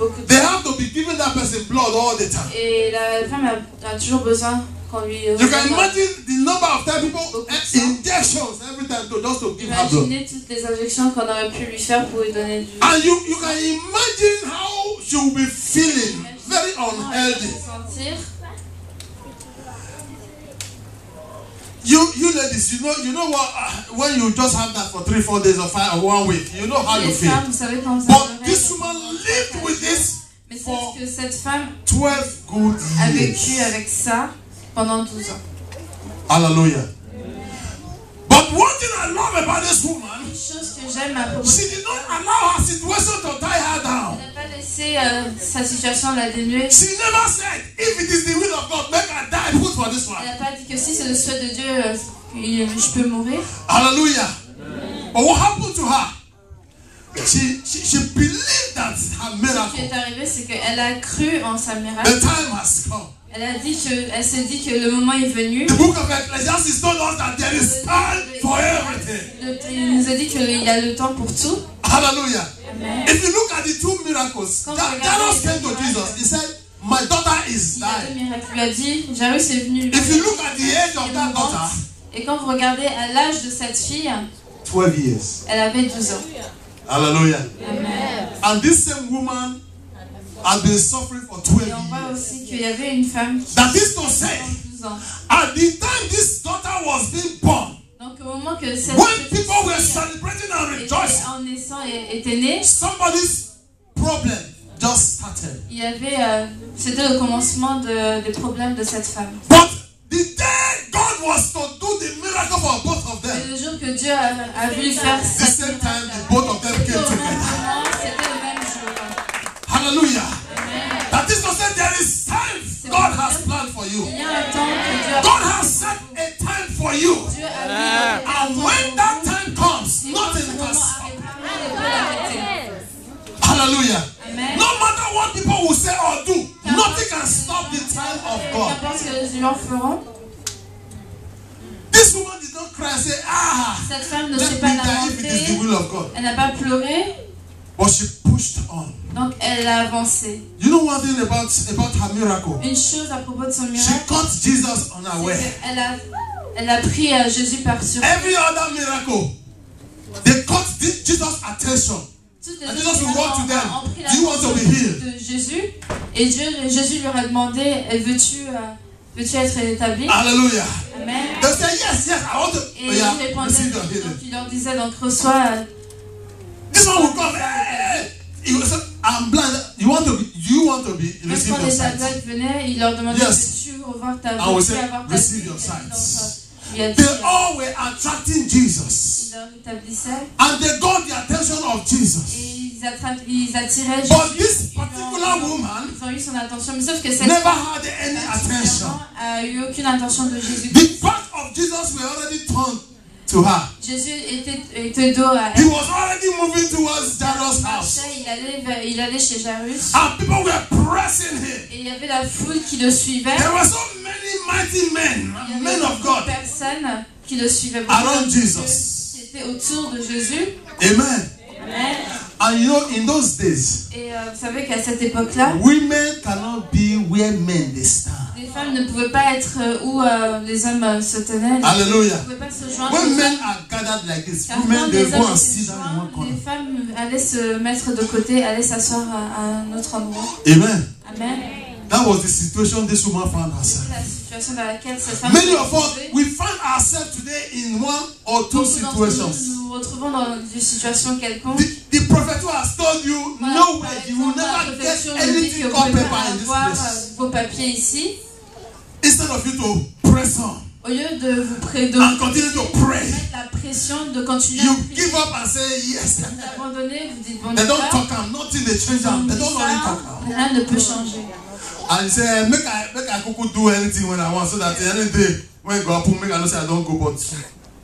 beaucoup de They temps. have to be giving that person blood all the time. Et la femme a toujours besoin qu'on lui... You can imagine the number of time people injections every time just to give her blood. Imaginez toutes les injections qu'on aurait pu lui faire pour lui donner du... And you can imagine how she will be feeling very unhealthy. You ladies, you know what? When you just have that for 3-4 days or 5 or 1 week, you know how you feel. But this woman lived with this for que cette femme 12 good a years. vécu avec ça pendant 12 ans. Hallelujah. But one thing I love about this woman, Une chose que j'aime à propos she did not allow her situation to tie her down. Elle n'a pas laissé sa situation la dénuer. She never said, if it is the will of God, make her die, put for this one. Elle n'a pas dit que si c'est le souhait de Dieu, je peux mourir. Hallelujah. But what happened to her? She believed that her miracle. Ce qui est arrivé, c'est qu'elle a cru en sa miracle. The time has come. Elle s'est dit que le moment est venu. The book of Ecclesiastes told us that there is time for everything. Il nous a dit qu'il y a le temps pour tout. Hallelujah. Amen. If you look at the 2 miracles, Jairus came to Jesus. He said, my daughter is dying. Il lui a dit, Jairus est venu. If you look at the age of that daughter, et quand vous regardez à l'âge de cette fille, 12 years. Elle avait 12 ans. Hallelujah. Amen. And this same woman had been suffering for 12 Et on voit years. aussi qu'il y avait une femme qui That is to say, 12 ans. at the time this daughter was being born, Donc au moment que cette when petite people were fille celebrating and était rejoicing, en naissant et était née, somebody's problem just started. il y avait, c'était le commencement des problèmes de cette femme. But the day God was to do the miracle for both of Et them, le jour que Dieu a voulu faire the cette same time miracle, the both of them came together. c'était le même jour. Hallelujah. Amen. That is to say, there is time God has planned for you. Il y a un temps que Dieu a God has set a time for you. Dieu a mis un temps And pour when that vous. time comes, Si nothing votre can moment stop. arrive, rien ne peut l'arrêter. Hallelujah. Amen. No matter what people will say or do, nothing can stop the time of God. Qu'importe ce que les gens feront, This woman did not cry and say, cette femme ne let s'est me pas die if it is the lamentée, will of God. elle n'a pas pleuré, But she pushed on. donc elle a avancé. You know one thing about her miracle? Une chose à propos de son She miracle, caught Jesus on her way. c'est qu'elle a pris Jésus par surprise. Every other miracle, they caught Jesus' attention. Toutes les And autres Jesus will walk to miracles them. ont pris Do you want to be healed? l'attention de Jésus, et Jésus lui a demandé, veux-tu être établi? Hallelujah. Amen. They say, yes, I want to. Et Yeah, il répondait, receive your donc healing. il leur disait, donc reçois. This one will come. Hey. He will say, I'm blind. You want to be Même receive quand your les sight. aveugles venaient, il leur demandait, Yes. veux-tu revoir ta I will veux-tu say, avoir ta receive vue? your sight. Il a dit, They all were attracting Jesus. il leur établissait, And they got the attention of Jesus. et ils attiraient Jésus. But this Ils ont- particular woman Ils ont eu son attention, mais sauf que cette never femme had any attention. a eu aucune attention de Jésus. The back of Jesus were already turned to her. Jésus était dos à He elle. was already moving towards Jairus' Il house. marchait, il allait chez Jairus. And people were pressing him. Et il y avait la foule qui le suivait. There were so many mighty men, Il y men avait of beaucoup de God, personnes qui le suivaient. around Beaucoup Jesus. qui étaient autour de Jésus. Amen. Amen. And you know, in those days, Et vous savez qu'à cette époque-là, women cannot be where men they stand. les femmes ne pouvaient pas être où les hommes se tenaient. Hallelujah. Ils ne pouvaient pas se joindre. When aux men hommes. are gathered like this, Car women quand they les go hommes and étaient sit down in one joints, corner. les femmes allaient se mettre de côté, allaient s'asseoir à un autre endroit. Amen. Amen. That was the situation this woman found herself. C'est la situation dans laquelle cette femme Many s'est of us, retrouvée. we find ourselves today in one or two Beaucoup d'entre nous situations. nous retrouvons dans une situation quelconque. The prophet who has told you, Voilà, no par way, you will exemple, la never préfecture get nous dit anything que vous called pouvez paper pas in this avoir place. vos papiers ici. Instead of you to press on Au lieu de vous and continue to pray, mettre la pression de continuer à you prier, give up and say yes. vous abandonnez, vous dites bon They don't d'accord, talk am, nothing they change am. They don't only talk am. rien ne peut changer. And you say, make I kuku do anything when I want, so that any day when God put make I know say I don't go, but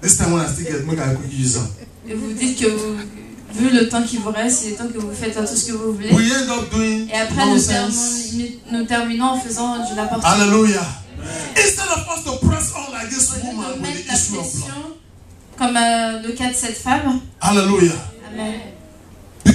this time when I still get, make I quick use am. Et vous dites que vu le temps qui vous reste, il est temps que vous faites tout ce que vous voulez. We end up doing Et après, nonsense. nous terminons en faisant du n'importe quoi. Hallelujah. Instead of us to press on like this Au lieu woman de with mettre the la issue of blood. pression, comme le cas de cette femme. Hallelujah. Amen.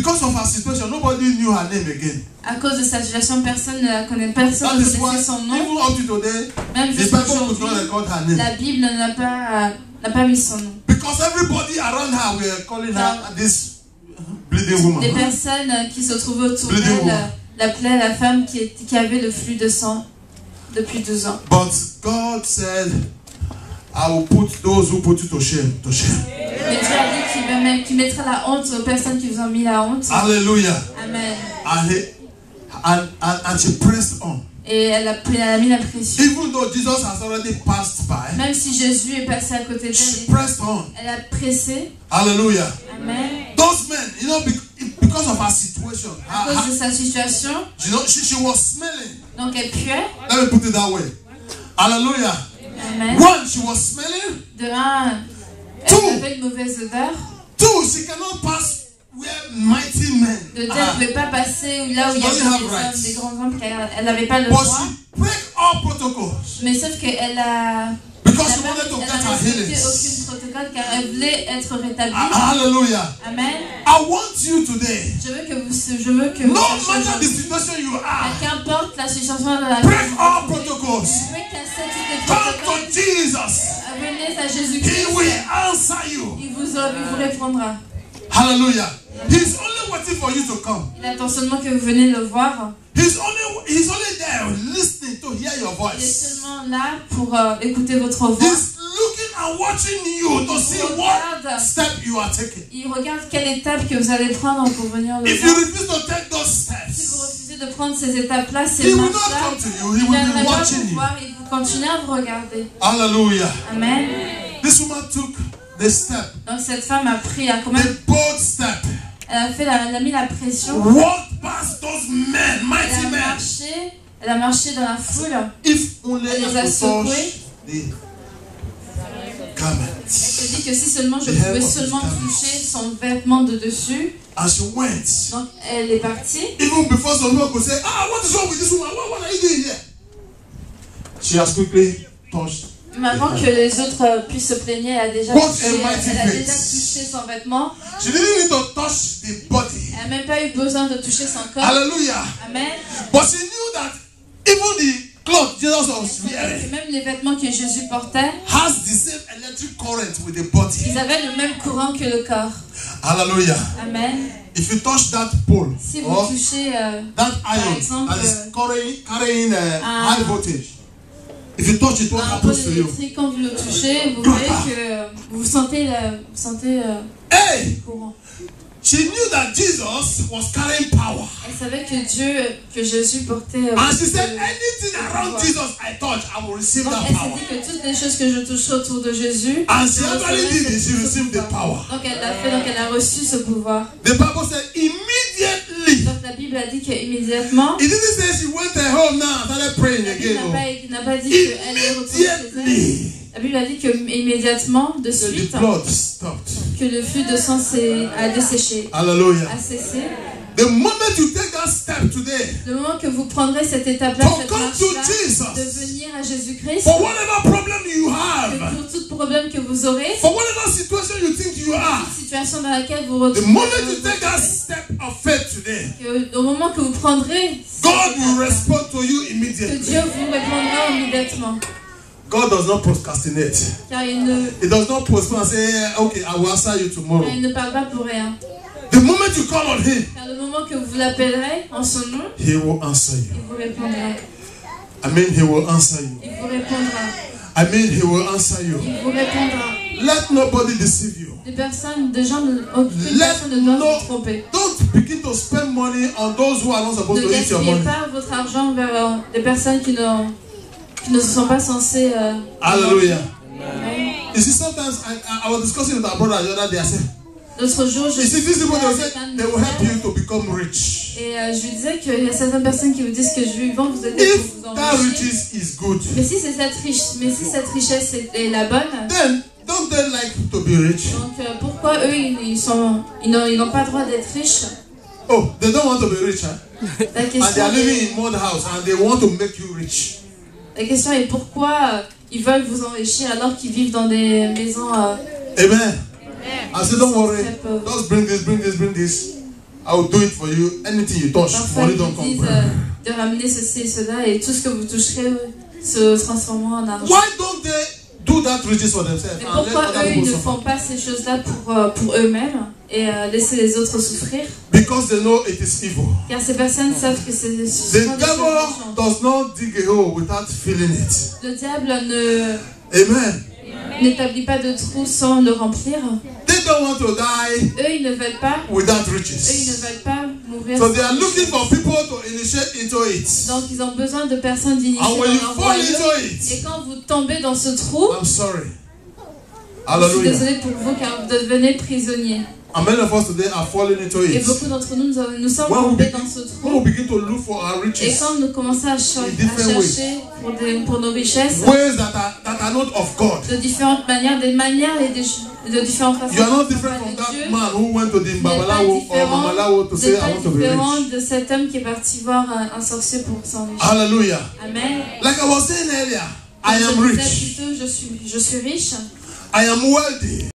Because of her situation, nobody knew her name again. À cause de sa situation, personne ne la connaît, personne ne connaissait son nom. Even up to today, même the Bible could not record her name. La Bible n'a pas mis son nom. Because everybody around her were calling her this bleeding woman. Les personnes qui se trouvaient autour d'elle l'appelaient la femme qui avait le flux de sang depuis 12 ans. But God said, I will put those who put you to shame, to shame. Mais Dieu a dit qu'il mettra la honte aux personnes qui vous ont mis la honte. Hallelujah. Amen. And she pressed on. Et elle a mis la pression. Even though Jesus has already passed by, même si Jésus est passé à côté she pressed on. Elle a pressé. Hallelujah. Amen. Those men, you know, because of her situation, à cause de sa situation, you know, she was smelling. Donc elle puait. Let me put it that way. Hallelujah. Amen. One, she was smelling. De un, elle avait une mauvaise odeur. Two, she cannot pass where mighty men. De deux, elle ne pouvait pas passer là où il y avait des grands hommes. Elle n'avait pas le droit. Break all protocols. Mais sauf qu'elle a. Because she wanted to get her healing. Aucun protocole car elle voulait être rétablie. Hallelujah. Amen. I want you today. Je veux que vous no matter the situation you are. Qu'importe la situation de la vie. Break all protocols. Vous pouvez casser tous les protocoles. Come to Jesus. Venez à Jésus-Christ. He will answer you. Il vous répondra. Hallelujah. He's only waiting for you to come. Il attend seulement que vous venez le voir. He's only there listening to hear your voice. Il est seulement là pour écouter votre voix. He's looking and watching you to see what step you are taking. Il regarde quelle étape que vous allez prendre pour venir le voir. If you refuse to take those steps, si vous refusez de prendre ces étapes-là, ces marches-là, il ne viendra pas vous voir et vous continuez à vous regarder. Hallelujah. Amen. This woman took the step. Donc cette femme a pris quand même. The bold step. Elle a mis la pression. Walk past those men, mighty men. Elle a marché dans la foule. If only elle les a secoués. Elle s'est dit que si seulement je pouvais seulement toucher son vêtement de dessus. And she went. Donc elle est partie. Even before some people could say, what is wrong with this woman? What are you doing here? She has quickly touched. Mais avant que les autres puissent se plaigner, elle a déjà touché son vêtement. She didn't need to touch the body. Elle n'a même pas eu besoin de toucher son corps. Hallelujah. Amen. But she knew that even the clothes Jesus was wearing, même les vêtements que Jésus portait, has the same electric current with the body. Ils avaient le même courant que le corps. Hallelujah. Amen. If you touch that pole, si vous touchez that iron that is carrying high voltage. If you touch it, what happens to you? Quand vous le touchez, vous voyez que vous sentez le courant. She knew that Jesus was carrying power. Elle savait que Jésus portait. And she said, anything around Jesus I touch, I will receive that power. Elle s'est dit que toutes les choses que je toucherai autour de Jésus. And she actually did it. She received the power. Donc elle l'a fait. Donc elle a reçu ce pouvoir. The Bible said immediately. Donc la Bible a dit qu'immédiatement. It didn't say she went home now and started praying again. Il n'a pas dit qu'elle est retournée chez elle. La Bible a dit qu'immédiatement, de suite, que le flux de sang a desséché, Hallelujah. A cessé. The moment you take that step today, le moment que vous prendrez cette étape-là, de venir à Jésus-Christ, for whatever problem you have, pour tout problème que vous aurez, for whatever situation you think you are, situation dans laquelle vous retrouvez, the moment you take that step of faith today, au moment que vous prendrez, God will respond to you immediately. Que Dieu vous répondra immédiatement. God does not procrastinate. Car il does not postpone and say, okay, I will answer you tomorrow. Il ne parle pas pour rien. The moment you call on Him, car le moment que vous l'appellerez en son nom, He will answer you. Il vous répondra. I mean, He will answer you. Il vous répondra. I mean, He will answer you. Il vous répondra. Let nobody deceive you. Des personne ne doivent vous tromper. Don't begin to spend money on those who are not supposed to eat your money. Ne gaspillez pas votre argent vers des personnes qui ne sont pas censées. Hallelujah. You see, sometimes I was discussing with our brother the other day. I said, l'autre jour, you see, these people they will help you to become rich. Et je lui disais qu'il y a certaines personnes qui vous disent que je vends vous aider pour vous enrichir. If that riches is good, mais si cette richesse est la bonne, then don't they like to be rich? Donc pourquoi eux ils n'ont pas le droit d'être riches? Oh, they don't want to be rich, huh? And they are living in mud house and they want to make you rich. La question est pourquoi ils veulent vous enrichir alors qu'ils vivent dans des maisons. Amen. I said, don't worry. Just bring this. I will do it for you. Anything you touch, money don't come. De ramener ceci et cela, et tout ce que vous toucherez se transformera en argent. Why don't they do that riches for themselves? Et pourquoi eux, ils ne font pas ces choses-là pour eux-mêmes et laisser les autres souffrir? Because they know it is evil. Car ces personnes savent que c'est the devil does not dig a hole without filling it. Le diable n'établit pas de trou sans le remplir. They don't want to die. Eux, ils ne veulent pas. Without riches. Eux, ils ne veulent pas mourir. So they are looking for people to initiate into it. Donc ils ont besoin de personnes d'initier dans leur royaume. Et quand vous tombez dans ce trou, I'm sorry. Je suis désolé pour vous car vous devenez prisonnier. And many of us today are falling into it. Et beaucoup d'entre nous, nous sommes tombés dans ce trou. When we begin to look for our riches, et quand nous commençons à chercher pour nos richesses, ways that are not of God, de différentes manières, des manières et de différentes façons. You are not different from that man who went to the Babalawo or Mamalawo to say, I want to be rich. Différent de cet homme qui est parti voir un sorcier pour s'enrichir. Hallelujah. Amen. Like I was saying earlier, I am rich. Je suis riche. I am wealthy.